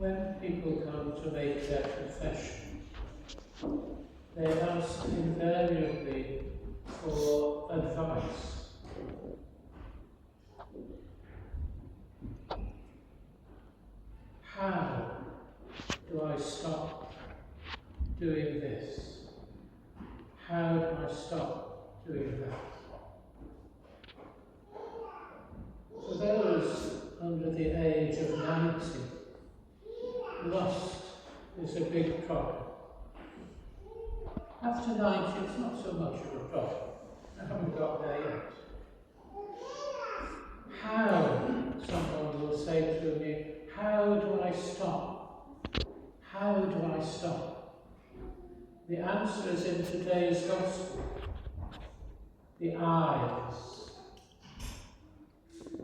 when people come to make their confession, they ask invariably for advice. How do I stop doing this? How do I stop doing that? For those under the age of 90, lust is a big problem. After 90, it's not so much of a problem. I haven't got there yet. How, someone will say to me, how do I stop? How do I stop? The answer is in today's gospel. The eyes.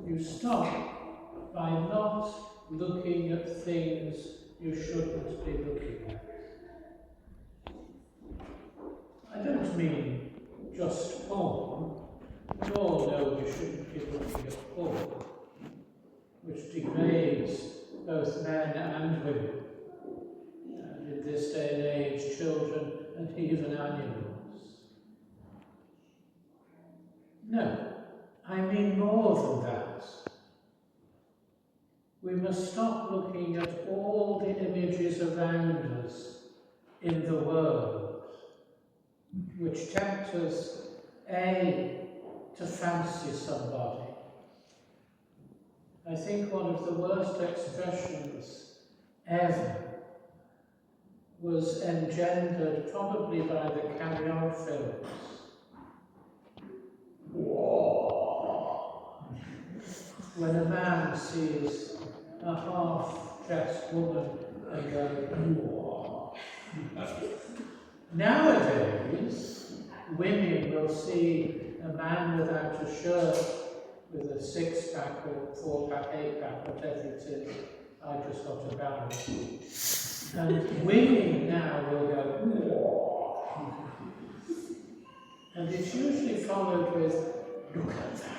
You stop by not looking at things you shouldn't be looking at. I don't mean just porn. We all know we shouldn't be looking at porn, which degrades both men and women, and in this day and age, children and even animals. No, I mean more than that. We must stop looking at all the images around us in the world, which tempt us, A, to fancy somebody. I think one of the worst expressions ever was engendered probably by the carry-on films. When a man sees a half-dressed woman and goes, nowadays, women will see a man without a shirt, with a six-pack or four-pack, eight-pack, whatever it is. I just got a balance. And women now will go, and it's usually followed with, look at that.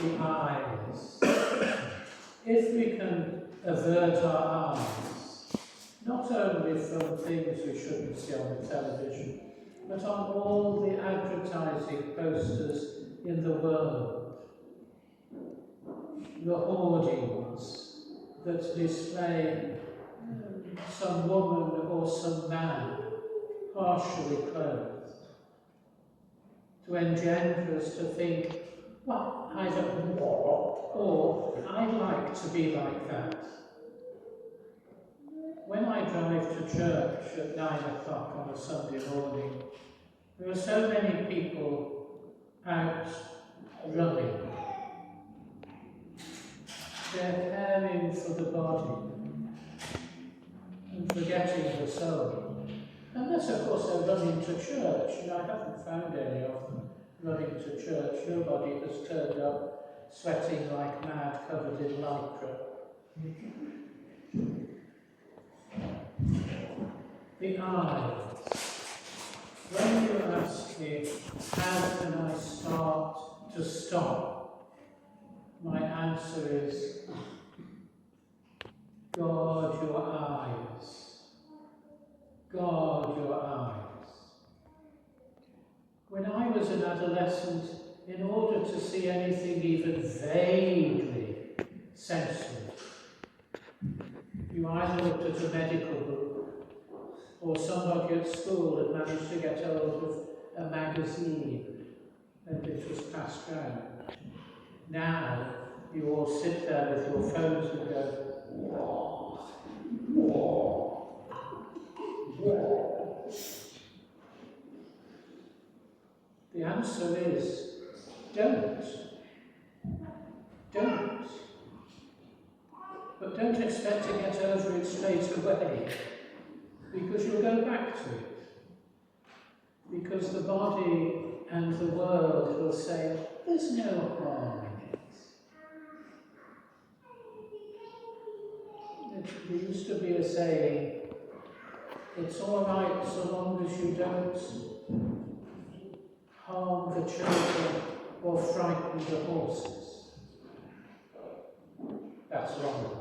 The eyes. If we can avert our eyes, not only from things we shouldn't see on the television, but on all the advertising posters in the world, the hoardings that display some woman or some man partially clothed, to engender us to think, well, I don't know, or I'd like to be like that. When I drive to church at 9 o'clock on a Sunday morning, there are so many people out running. They're caring for the body and forgetting the soul. Unless, of course, they're running to church, and I haven't found any of them running to church. Nobody has turned up sweating like mad, covered in lycra. The eyes. When you ask me, how can I start to stop? My answer is, guard your eyes. Guard your eyes. When I was an adolescent, in order to see anything even vaguely sensible, you either looked at a medical book, or somebody at school had managed to get hold of a magazine, and it was passed round. Now, you all sit there with your phones and go, whoa, whoa, whoa. The answer is, don't. Don't. But don't expect to get over it straight away, because you'll go back to it. Because the body and the world will say, there's no harm in it. There used to be a saying, it's all right so long as you don't harm the children or frighten the horses. that's one of them.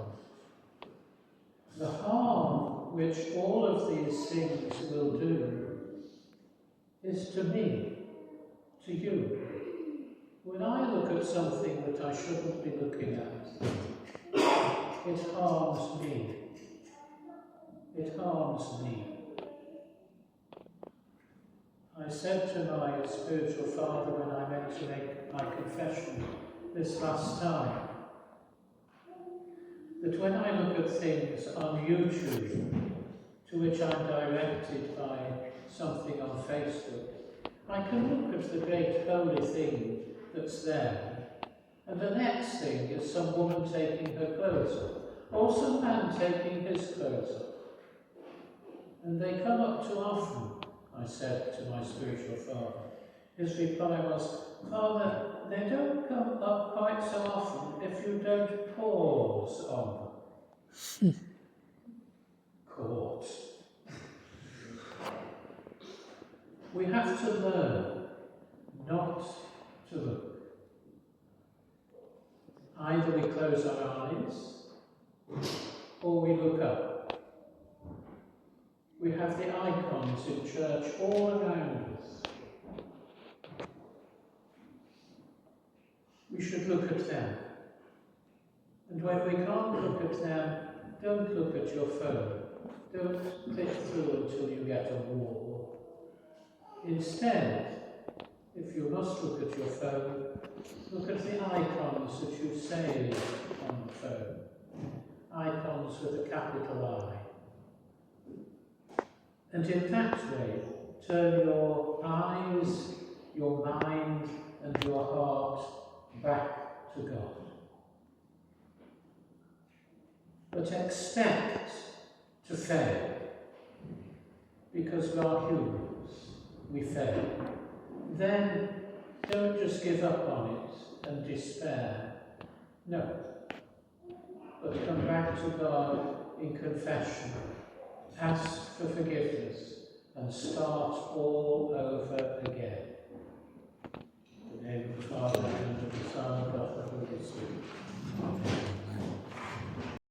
The harm which all of these things will do is to me, to you. When I look at something that I shouldn't be looking at, it harms me. It harms me. I said to my spiritual father when I went to make my confession this last time, that when I look at things on YouTube, to which I'm directed by something on Facebook, I can look at the great holy thing that's there, and the next thing is some woman taking her clothes off, or some man taking his clothes off. And they come up too often, I said to my spiritual father. His reply was, Father, they don't come up quite so often if you don't pause on them. Caught. We have to learn not to look. Either we close our eyes, or we look up. We have the icons in church all around us. We should look at them. And when we can't look at them, don't look at your phone. Don't click through until you get a wall. Instead, if you must look at your phone, look at the icons that you saved on the phone. Icons with a capital I. And in that way, turn your eyes, your mind, and your heart back to God. But expect to fail, because we are humans, we fail. Then don't just give up on it and despair. No, but come back to God in confession. Ask for forgiveness and start all